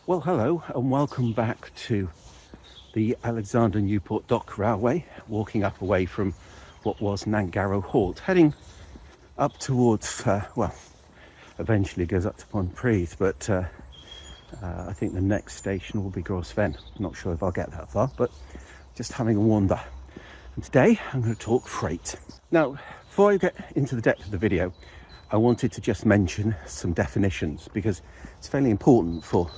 Well, hello and welcome back to the Alexandra Newport Dock Railway, walking up away from what was Nangarrow Halt, heading up towards, eventually goes up to Pontypridd, but I think the next station will be Grosvenor. Not sure if I'll get that far, but just having a wander. And today I'm going to talk freight. Now, before I get into the depth of the video, I wanted to just mention some definitions because it's fairly important for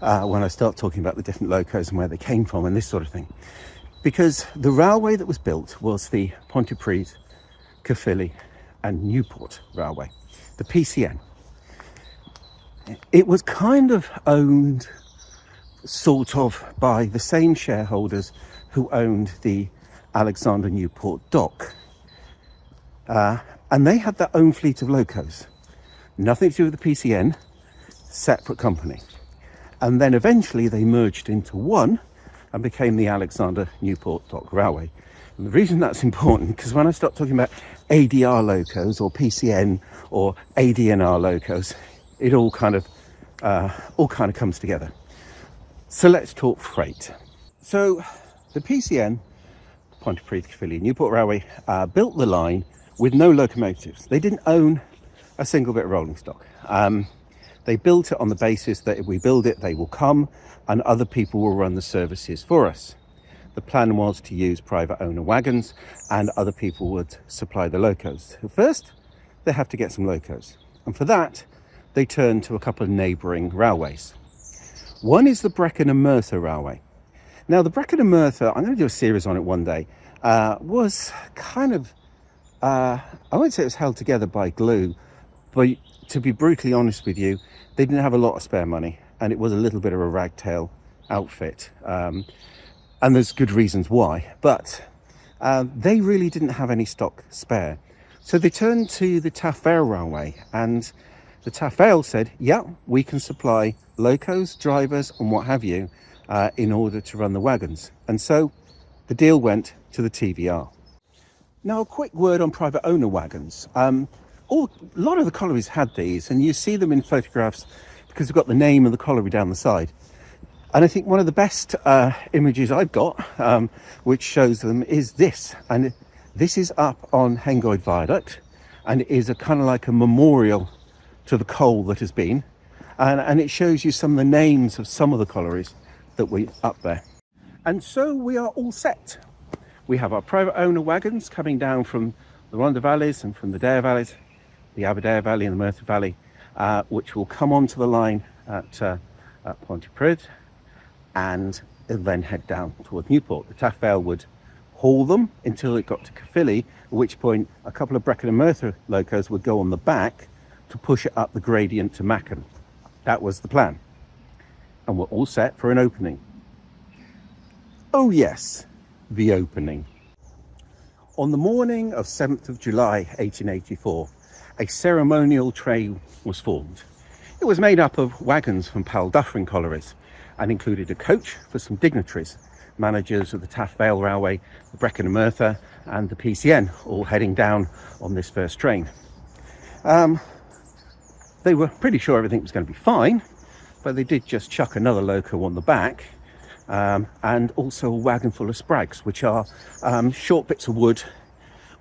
when I start talking about the different locos and where they came from and this sort of thing. Because the railway that was built was the Pontypridd, Caerphilly and Newport Railway, the PCN. It was kind of owned sort of by the same shareholders who owned the Alexandra Newport Dock. And they had their own fleet of locos. Nothing to do with the PCN, separate company. And then eventually they merged into one and became the Alexandra Newport Dock Railway. And the reason that's important, because when I start talking about ADR locos or PCN or ADNR locos, it all kind of comes together. So let's talk freight. So the PCN, Pontypridd, Caerphilly, Newport Railway, built the line with no locomotives. They didn't own a single bit of rolling stock. They built it on the basis that if we build it, they will come and other people will run the services for us. The plan was to use private owner wagons and other people would supply the locos. First, they have to get some locos. And for that, they turned to a couple of neighbouring railways. One is the Brecon and Merthyr Railway. Now, the Brecon and Merthyr, I'm going to do a series on it one day, was kind of, I won't say it was held together by glue, but to be brutally honest with you, they didn't have a lot of spare money and it was a little bit of a ragtail outfit. And there's good reasons why, but they really didn't have any stock spare. So they turned to the Taff Vale Railway and the Taff Vale said, yeah, we can supply locos, drivers and what have you in order to run the wagons. And so the deal went to the TVR. Now, a quick word on private owner wagons. A lot of the collieries had these, and you see them in photographs because they've got the name of the colliery down the side. And I think one of the best images I've got, which shows them, is this. And this is up on Hengoed Viaduct, and it is a kind of like a memorial to the coal that has been. And it shows you some of the names of some of the collieries that were up there. And so we are all set. We have our private owner wagons coming down from the Rhondda Valleys and from the Dare Valleys, the Aberdare Valley and the Merthyr Valley, which will come onto the line at Pontypridd and then head down towards Newport. The Taff Vale would haul them until it got to Caerphilly, at which point a couple of Brecon and Merthyr locos would go on the back to push it up the gradient to Macon. That was the plan. And we're all set for an opening. Oh yes, the opening. On the morning of 7th of July 1884, a ceremonial train was formed. It was made up of wagons from Pal-Dyffryn collieries and included a coach for some dignitaries, managers of the Taff Vale Railway, the Brecon and Merthyr and the PCN, all heading down on this first train. They were pretty sure everything was going to be fine, but they did just chuck another loco on the back and also a wagon full of sprags, which are short bits of wood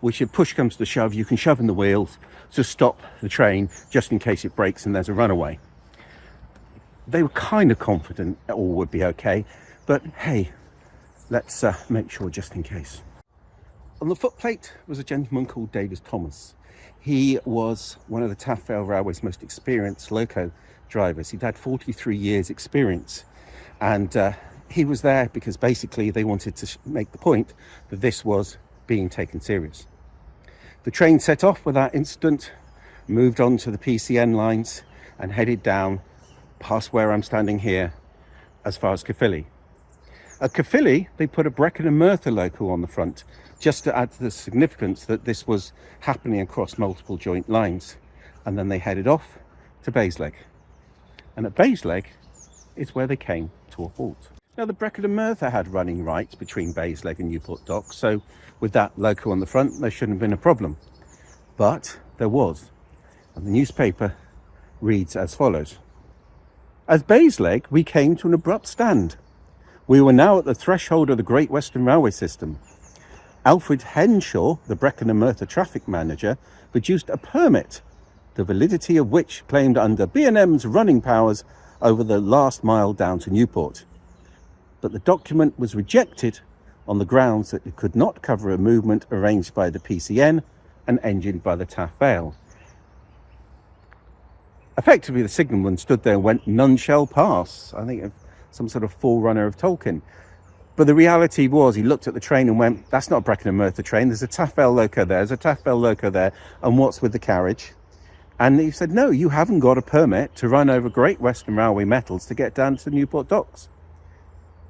which, if push comes to shove, you can shove in the wheels to stop the train just in case it breaks and there's a runaway. They were kind of confident it all would be okay, but hey, let's make sure just in case. On the footplate was a gentleman called Davis Thomas. He was one of the Taff Vale Railway's most experienced loco drivers. He'd had 43 years experience, and he was there because basically they wanted to make the point that this was being taken serious. The train set off without incident, moved on to the PCN lines and headed down past where I'm standing here as far as Caerphilly. At Caerphilly, they put a Brecon and Merthyr loco on the front just to add to the significance that this was happening across multiple joint lines. And then they headed off to Basleg. And at Basleg is where they came to a halt. Now, the Brecon and Merthyr had running rights between Basleg and Newport Dock, so with that loco on the front, there shouldn't have been a problem. But there was. And the newspaper reads as follows. As Baysleg, we came to an abrupt stand. We were now at the threshold of the Great Western Railway system. Alfred Henshaw, the Brecon and Merthyr traffic manager, produced a permit, the validity of which claimed under B&M's running powers over the last mile down to Newport. But the document was rejected on the grounds that it could not cover a movement arranged by the PCN and engined by the Taff Vale. Effectively, the signalman stood there and went, "None shall pass." I think some sort of forerunner of Tolkien. But the reality was, he looked at the train and went, "That's not a Brecon and Merthyr train. There's a Taff Vale loco there. There's a Taff Vale loco there. And what's with the carriage?" And he said, "No, you haven't got a permit to run over Great Western Railway metals to get down to Newport Docks."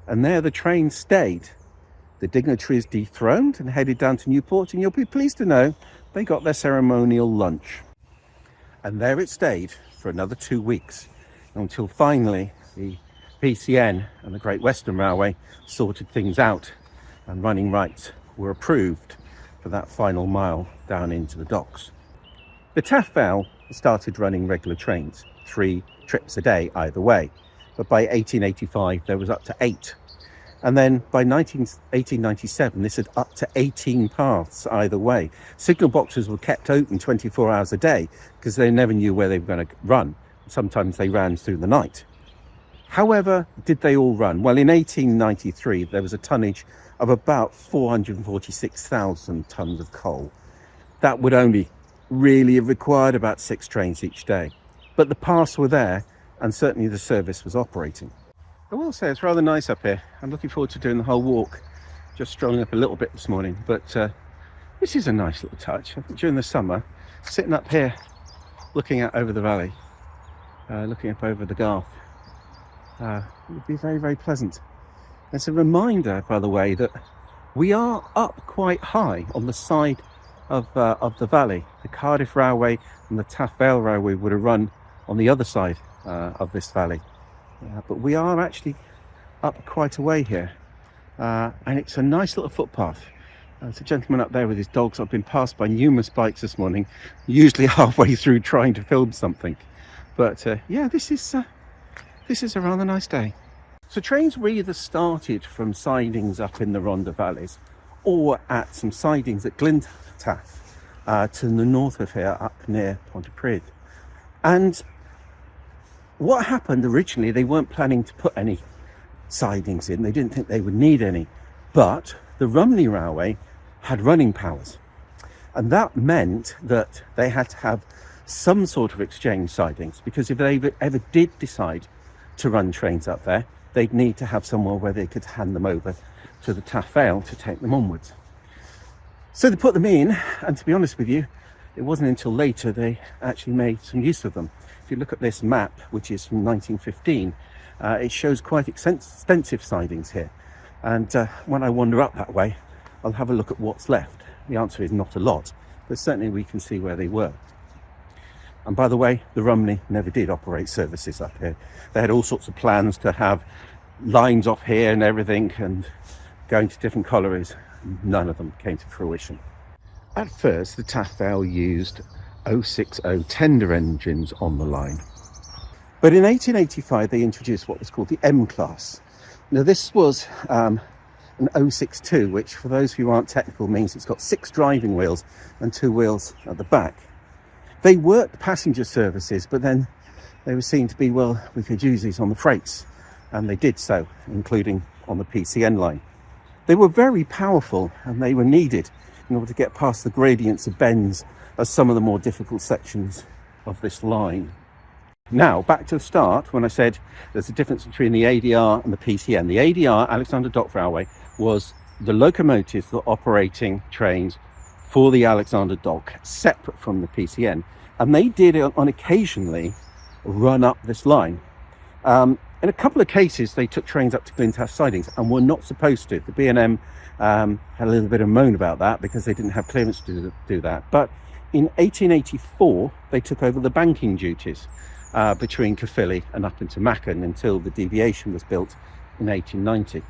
And there the train stayed. The dignitaries dethroned and headed down to Newport, and you'll be pleased to know they got their ceremonial lunch. And there it stayed for another 2 weeks, until finally the PCN and the Great Western Railway sorted things out and running rights were approved for that final mile down into the docks. The Taff Vale started running regular trains, 3 trips a day either way, but by 1885 there was up to 8. And then by 1897 this had up to 18 paths either way. Signal boxes were kept open 24 hours a day because they never knew where they were going to run. Sometimes they ran through the night. However, did they all run? Well, in 1893 there was a tonnage of about 446,000 tonnes of coal. That would only really have required about 6 trains each day. But the paths were there, and certainly the service was operating. I will say it's rather nice up here. I'm looking forward to doing the whole walk. Just strolling up a little bit this morning, but this is a nice little touch. I think during the summer, sitting up here, looking out over the valley, looking up over the Garth, it would be very, very pleasant. It's a reminder, by the way, that we are up quite high on the side of the valley. The Cardiff Railway and the Taff Vale Railway would have run on the other side of this valley. But we are actually up quite a way here, and it's a nice little footpath. There's a gentleman up there with his dogs. I've been passed by numerous bikes this morning, usually halfway through trying to film something. But yeah, this is a rather nice day. So trains were either started from sidings up in the Rhondda valleys or at some sidings at Glintaff to the north of here, up near Pontypridd. And what happened originally, they weren't planning to put any sidings in. They didn't think they would need any. But the Rumney Railway had running powers. And that meant that they had to have some sort of exchange sidings, because if they ever did decide to run trains up there, they'd need to have somewhere where they could hand them over to the Taff Vale to take them onwards. So they put them in, and to be honest with you, it wasn't until later they actually made some use of them. If you look at this map, which is from 1915, it shows quite extensive sidings here. And when I wander up that way, I'll have a look at what's left. The answer is not a lot, but certainly we can see where they were. And by the way, the Rumney never did operate services up here. They had all sorts of plans to have lines off here and everything and going to different collieries. None of them came to fruition. At first, the Taff Vale used 060 tender engines on the line. But in 1885, they introduced what was called the M class. Now, this was an 062, which for those who aren't technical means it's got 6 driving wheels and 2 wheels at the back. They worked passenger services, but then they were seen to be, well, we could use these on the freights. And they did so, including on the PCN line. They were very powerful, and they were needed in order to get past the gradients of bends of some of the more difficult sections of this line. Now, back to the start, when I said there's a difference between the ADR and the PCN. The ADR, Alexandra Dock Railway, was the locomotives that were operating trains for the Alexandra Dock, separate from the PCN. And they did, on occasionally, run up this line. In a couple of cases, they took trains up to Glintaff sidings and were not supposed to. The B&M had a little bit of moan about that because they didn't have clearance to do that. But in 1884, they took over the banking duties between Caerphilly and up into Macon until the deviation was built in 1890.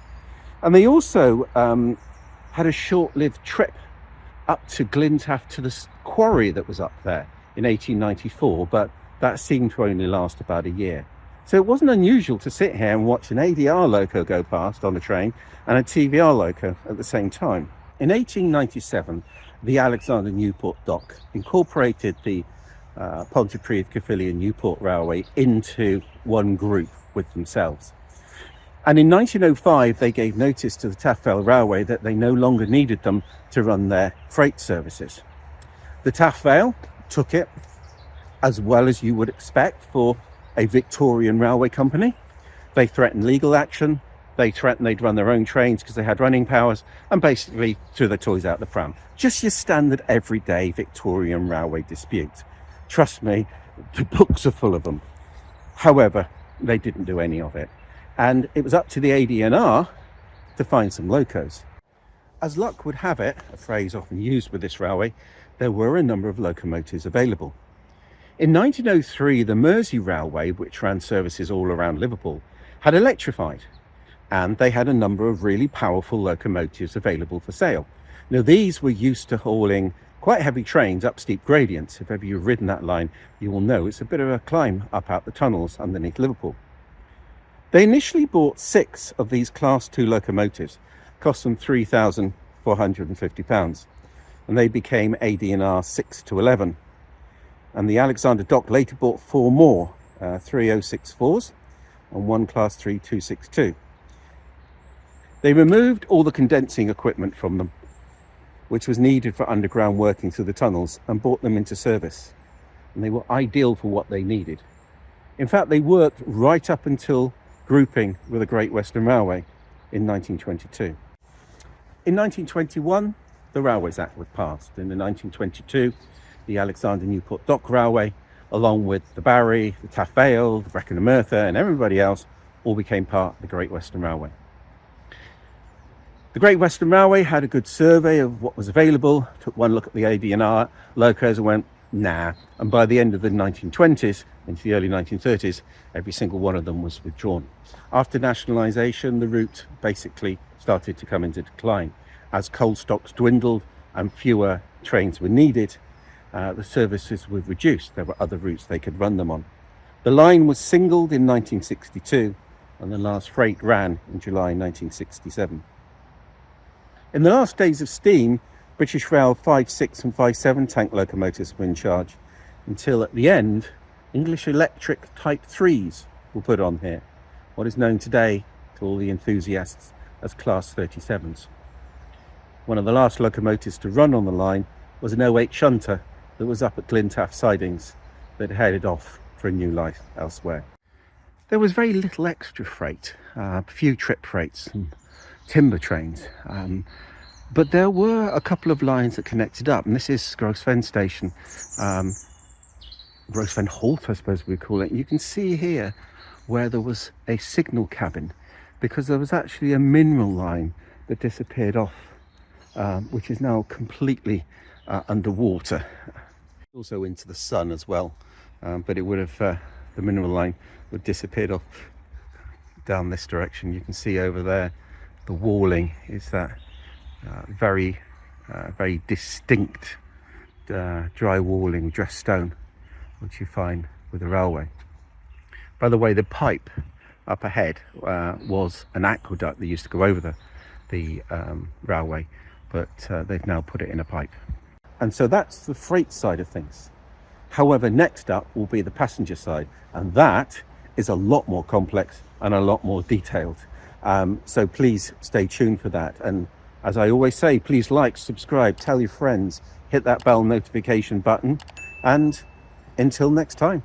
And they also had a short-lived trip up to Glintaff to the quarry that was up there in 1894, but that seemed to only last about a year. So it wasn't unusual to sit here and watch an ADR loco go past on a train and a TVR loco at the same time. In 1897, the Alexandra Newport Dock incorporated the Pontypridd, Caerphilly and Newport Railway into one group with themselves. And in 1905, they gave notice to the Caerphilly Railway that they no longer needed them to run their freight services. The Caerphilly took it, as well as you would expect for a Victorian railway company. They threatened legal action. They threatened they'd run their own trains because they had running powers, and basically threw their toys out the pram. Just your standard everyday Victorian railway dispute. Trust me, the books are full of them. However, they didn't do any of it. And it was up to the AD&R to find some locos. As luck would have it, a phrase often used with this railway, there were a number of locomotives available. In 1903, the Mersey Railway, which ran services all around Liverpool, had electrified, and they had a number of really powerful locomotives available for sale. Now, these were used to hauling quite heavy trains up steep gradients. If ever you've ridden that line, you will know it's a bit of a climb up out the tunnels underneath Liverpool. They initially bought 6 of these Class 2 locomotives, cost them £3,450, and they became AD&R 6 to 11. And the Alexandra Dock later bought 4 more 3064s and 1 Class 3 262. They removed all the condensing equipment from them, which was needed for underground working through the tunnels, and brought them into service. And they were ideal for what they needed. In fact, they worked right up until grouping with the Great Western Railway in 1922. In 1921, the Railways Act was passed, and in 1922, the Alexandra Newport Dock Railway, along with the Barry, the Caerphilly, the Brecon and Merthyr, and everybody else, all became part of the Great Western Railway. The Great Western Railway had a good survey of what was available, took one look at the AD&R locos and went, nah. And by the end of the 1920s, into the early 1930s, every single one of them was withdrawn. After nationalisation, the route basically started to come into decline. As coal stocks dwindled and fewer trains were needed, the services were reduced. There were other routes they could run them on. The line was singled in 1962, and the last freight ran in July 1967. In the last days of steam, British Rail 5.6 and 5.7 tank locomotives were in charge, until at the end, English Electric Type 3s were put on here, what is known today to all the enthusiasts as Class 37s. One of the last locomotives to run on the line was an 08 shunter that was up at Glintaff sidings that headed off for a new life elsewhere. There was very little extra freight, a few trip freights and timber trains, but there were a couple of lines that connected up, and this is Grosvenor Station, Grosvenor Halt I suppose we call it. You can see here where there was a signal cabin, because there was actually a mineral line that disappeared off, which is now completely underwater. Also into the sun as well, but it would have, the mineral line would have disappeared off down this direction. You can see over there the walling is that very distinct dry walling, dressed stone, which you find with the railway. By the way, the pipe up ahead was an aqueduct that used to go over the railway, but they've now put it in a pipe. And so that's the freight side of things. However, next up will be the passenger side, and that is a lot more complex and a lot more detailed. So please stay tuned for that. And as I always say, please like, subscribe, tell your friends, hit that bell notification button, and until next time.